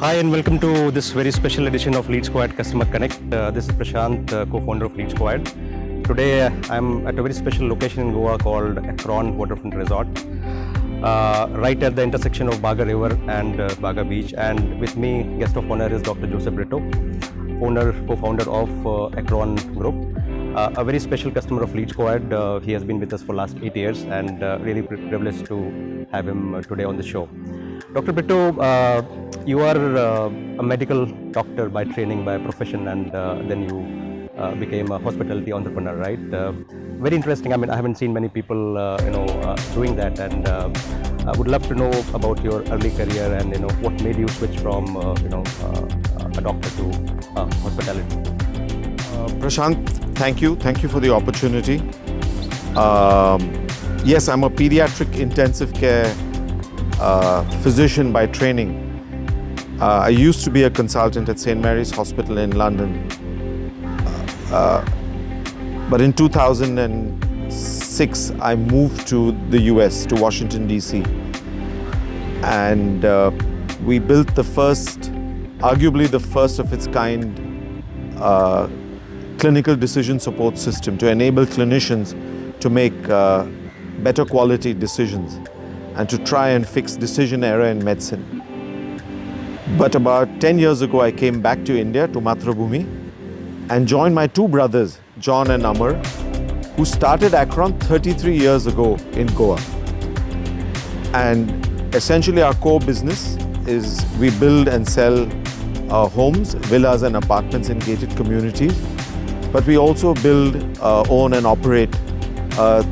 Hi and welcome to this very special edition of Lead Squad Customer Connect. This is Prashant, co-founder of Lead Squad. Today I'm at a very special location in Goa called Akron Waterfront Resort, right at the intersection of Baga River and Baga Beach. And with me, guest of honor is Dr. Joseph Brito, co-founder of Akron Group. A very special customer of Lead Squad. He has been with us for last 8 years and really privileged to have him today on the show. Dr. Brito, you are a medical doctor by training, by profession, and then you became a hospitality entrepreneur, right? Very interesting. I mean, I haven't seen many people, doing that, and I would love to know about your early career and what made you switch from a doctor to hospitality. Prashant, thank you. Thank you for the opportunity. Yes, I'm a pediatric intensive care physician by training. I used to be a consultant at St. Mary's Hospital in London. But in 2006, I moved to the US, to Washington, DC. And we built the first, arguably the first of its kind, clinical decision support system to enable clinicians to make better quality decisions and to try and fix decision error in medicine. But about 10 years ago, I came back to India, to Mathrubhumi, and joined my two brothers, John and Amar, who started Akron 33 years ago in Goa. And essentially our core business is we build and sell homes, villas and apartments in gated communities. But we also build, own and operate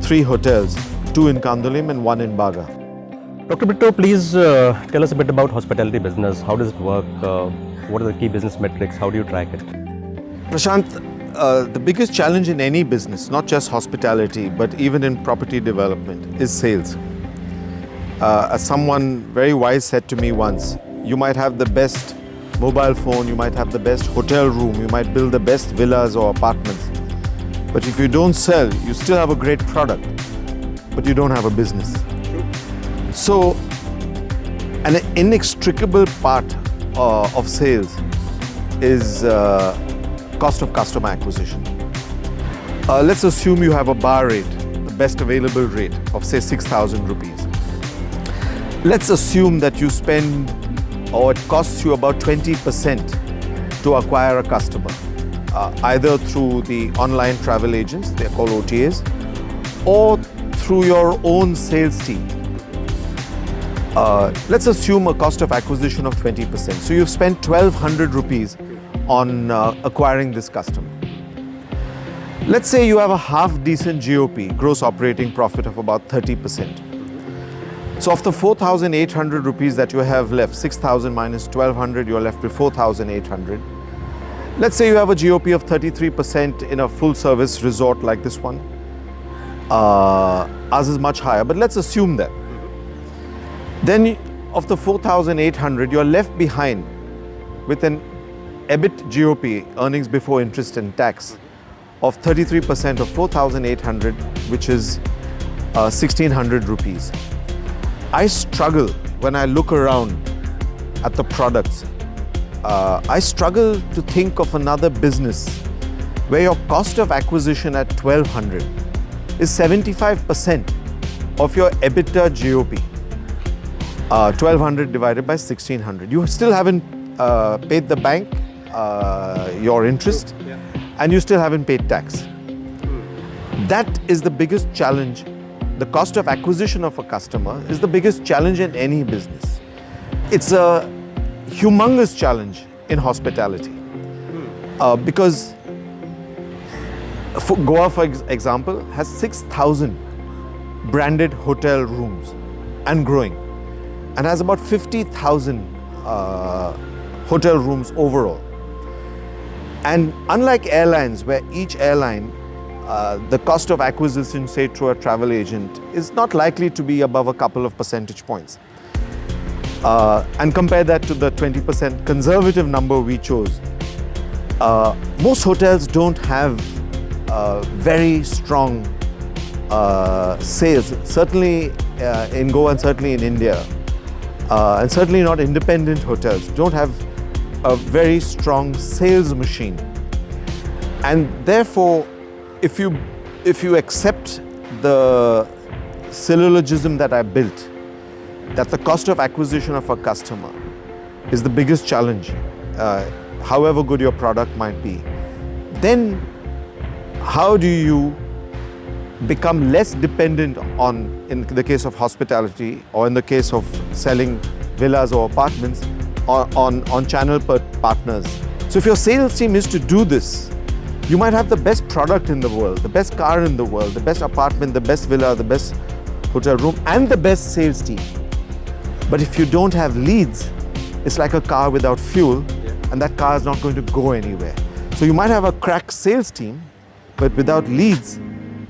3 hotels, 2 in Kandolim and 1 in Baga. Dr. Brito, please tell us a bit about hospitality business. How does it work? What are the key business metrics? How do you track it? Prashant, the biggest challenge in any business, not just hospitality, but even in property development, is sales. As someone very wise said to me once, you might have the best mobile phone, you might have the best hotel room, you might build the best villas or apartments. But if you don't sell, you still have a great product, but you don't have a business. So, an inextricable part of sales is cost of customer acquisition. Let's assume you have a bar rate, the best available rate of say 6,000 rupees. Let's assume that you spend, or it costs you about 20% to acquire a customer, either through the online travel agents, they're called OTAs, or through your own sales team. Let's assume a cost of acquisition of 20%. So you've spent 1,200 rupees on acquiring this customer. Let's say you have a half decent GOP, gross operating profit of about 30%. So of the 4,800 rupees that you have left, 6,000 minus 1,200, you're left with 4,800. Let's say you have a GOP of 33% in a full service resort like this one. Ours is much higher, but let's assume that. Then of the 4,800, you're left behind with an EBIT GOP, earnings before interest and tax, of 33% of 4,800, which is 1,600 rupees. I struggle when I look around at the products. I struggle to think of another business where your cost of acquisition at 1,200 is 75% of your EBITDA GOP. 1,200 divided by 1,600. You still haven't paid the bank your interest, and you still haven't paid tax. That is the biggest challenge. The cost of acquisition of a customer is the biggest challenge in any business. It's a humongous challenge in hospitality because Goa, for example, has 6,000 branded hotel rooms and growing, and has about 50,000 hotel rooms overall. And unlike airlines, where each airline, the cost of acquisition, say through a travel agent, is not likely to be above a couple of percentage points. And compare that to the 20% conservative number we chose. Most hotels don't have very strong sales, certainly in Goa and certainly in India. and certainly not independent hotels, don't have a very strong sales machine. And therefore, if you accept the syllogism that I built, that the cost of acquisition of a customer is the biggest challenge, however good your product might be, then how do you become less dependent on, in the case of hospitality or in the case of selling villas or apartments, on channel partners? So if your sales team is to do this, you might have the best product in the world, the best car in the world, the best apartment, the best villa, the best hotel room, and the best sales team. But if you don't have leads, it's like a car without fuel, and that car is not going to go anywhere. So you might have a crack sales team, but without leads,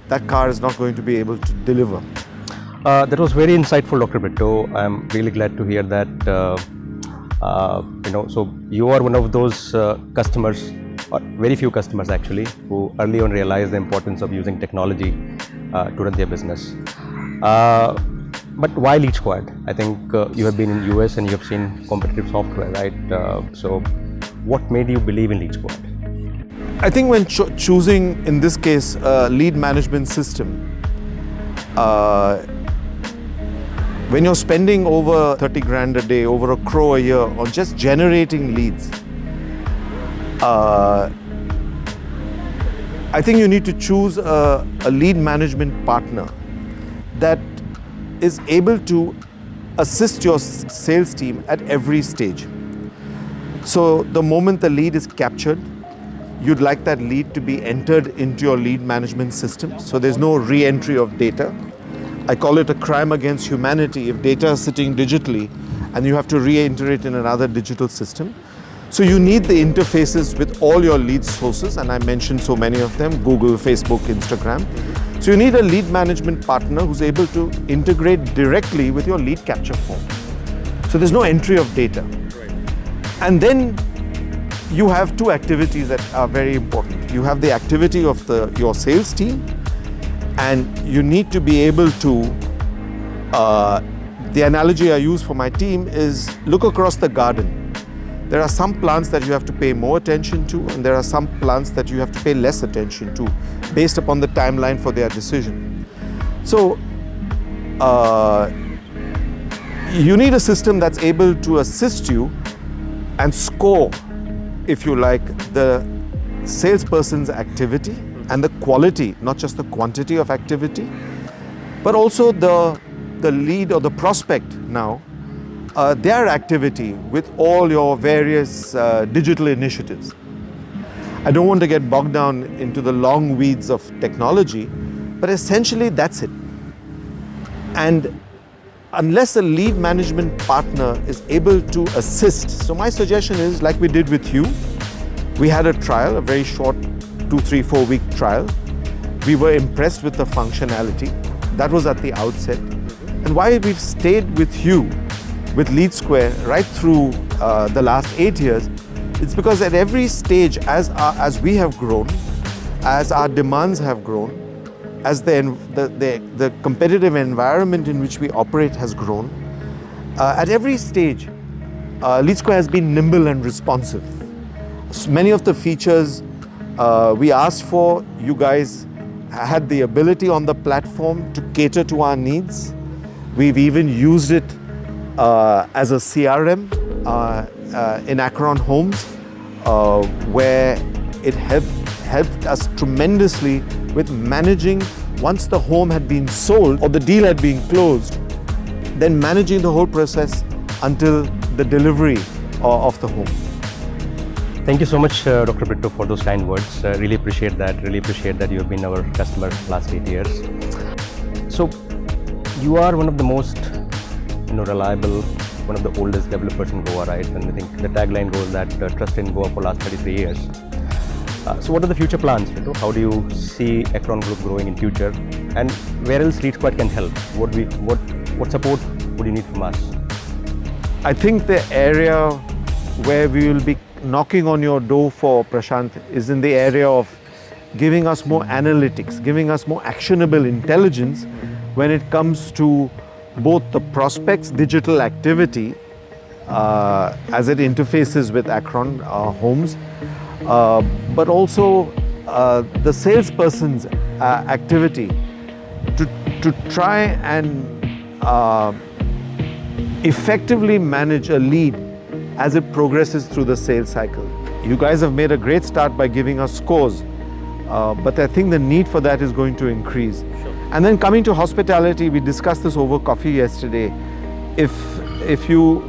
that car is not going to be able to deliver. That was very insightful, Dr. Bittu. I'm really glad to hear that. So you are one of those customers, or very few customers actually, who early on realized the importance of using technology to run their business. But why Lead Squad? I think you have been in US and you have seen competitive software, right? So what made you believe in Lead Squad? I think when choosing, in this case, a lead management system, when you're spending over 30 grand a day, over 1 crore a year on just generating leads, I think you need to choose a lead management partner that is able to assist your sales team at every stage. So the moment the lead is captured, you'd like that lead to be entered into your lead management system. So there's no re-entry of data. I call it a crime against humanity if data is sitting digitally and you have to re-enter it in another digital system. So you need the interfaces with all your lead sources, and I mentioned so many of them: Google, Facebook, Instagram. So you need a lead management partner who's able to integrate directly with your lead capture form. So there's no entry of data. And then you have two activities that are very important. You have the activity of your sales team, and you need to be able to, the analogy I use for my team is look across the garden. There are some plants that you have to pay more attention to, and there are some plants that you have to pay less attention to based upon the timeline for their decision. So you need a system that's able to assist you and score, if you like, the salesperson's activity and the quality, not just the quantity of activity, but also the lead or the prospect now, their activity with all your various digital initiatives. I don't want to get bogged down into the long weeds of technology, but essentially that's it. And unless a lead management partner is able to assist, so my suggestion is, like we did with you, we had a trial, a very short 2, 3, 4 week trial. We were impressed with the functionality. That was at the outset. And why we've stayed with you, with Lead Square, right through the last 8 years, it's because at every stage, as we have grown, as our demands have grown, as the competitive environment in which we operate has grown, at every stage, Lead Square has been nimble and responsive. Many of the features we asked for, you guys had the ability on the platform to cater to our needs. We've even used it as a CRM in Akron Homes, where it helped us tremendously with managing, once the home had been sold or the deal had been closed, then managing the whole process until the delivery of the home. Thank you so much, Dr. Bittu, for those kind words. Really appreciate that. Really appreciate that you have been our customer last 8 years. So you are one of the most reliable, one of the oldest developers in Goa, right? And I think the tagline goes that trust in Goa for last 33 years. So what are the future plans? How do you see Akron Group growing in future? And where else Lead Squad can help? What support would you need from us? I think the area where we will be knocking on your door for, Prashant, is in the area of giving us more analytics, giving us more actionable intelligence when it comes to both the prospect's digital activity as it interfaces with Acron Homes, but also the salesperson's activity to try and effectively manage a lead as it progresses through the sales cycle. You guys have made a great start by giving us scores, but I think the need for that is going to increase. Sure. And then coming to hospitality, we discussed this over coffee yesterday. If you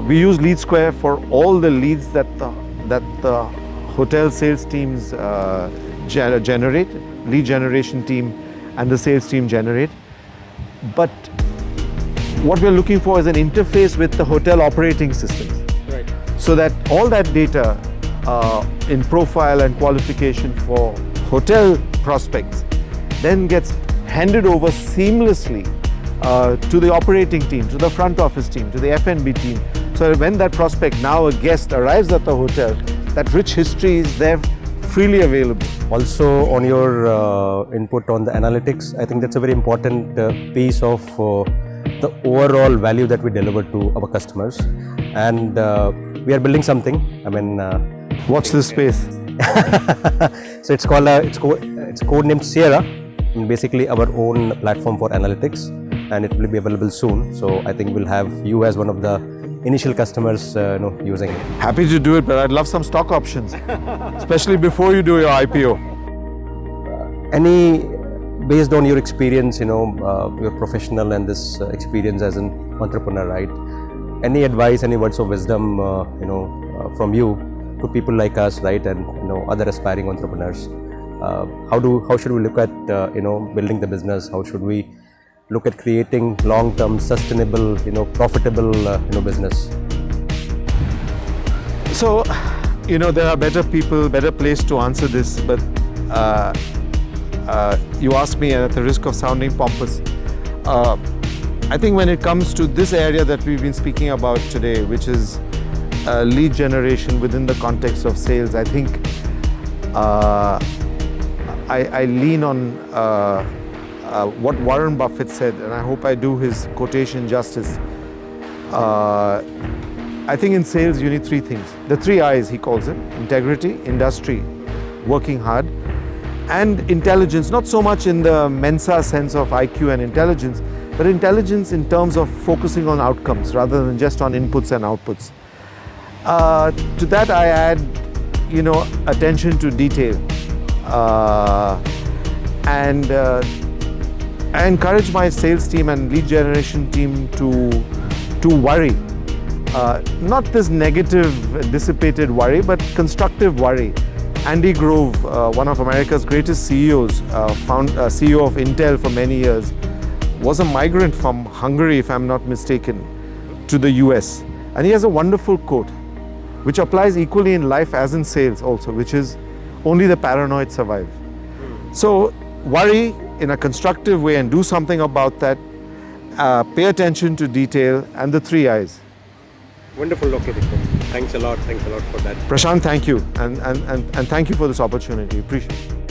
we use Lead Square for all the leads that the hotel sales teams generate, lead generation team and the sales team generate. But what we're looking for is an interface with the hotel operating systems. Right. So that all that data in profile and qualification for hotel prospects then gets handed over seamlessly to the operating team, to the front office team, to the F&B team. So that when that prospect, now a guest, arrives at the hotel, that rich history is there freely available. Also, on your input on the analytics, I think that's a very important piece of the overall value that we deliver to our customers. And we are building something. I mean, Watch this space. so it's called it's codenamed Sierra, and basically our own platform for analytics, and it will be available soon. So I think we'll have you as one of the initial customers using it. Happy to do it, but I'd love some stock options, especially before you do your IPO. Based on your experience, your professional and this experience as an entrepreneur, right? Any advice, any words of wisdom, from you to people like us, right, and other aspiring entrepreneurs? How should we look at building the business? How should we look at creating long-term, sustainable, profitable, business? So, there are better people, better place to answer this, but you asked me, and at the risk of sounding pompous, I think when it comes to this area that we've been speaking about today, which is lead generation within the context of sales, I think I lean on what Warren Buffett said, and I hope I do his quotation justice. I think in sales you need three things. The 3 I's, he calls it: integrity, industry, working hard, and intelligence, not so much in the Mensa sense of IQ and intelligence, but intelligence in terms of focusing on outcomes rather than just on inputs and outputs. To that I add, attention to detail. And I encourage my sales team and lead generation team to worry. Not this negative, dissipated worry, but constructive worry. Andy Grove, one of America's greatest CEOs, CEO of Intel for many years, was a migrant from Hungary, if I'm not mistaken, to the US. And he has a wonderful quote, which applies equally in life as in sales also, which is, only the paranoid survive. So worry in a constructive way and do something about that. Pay attention to detail and the 3 I's. Wonderful, Dr. Vikram. Thanks a lot for that. Prashant, thank you. And thank you for this opportunity. Appreciate it.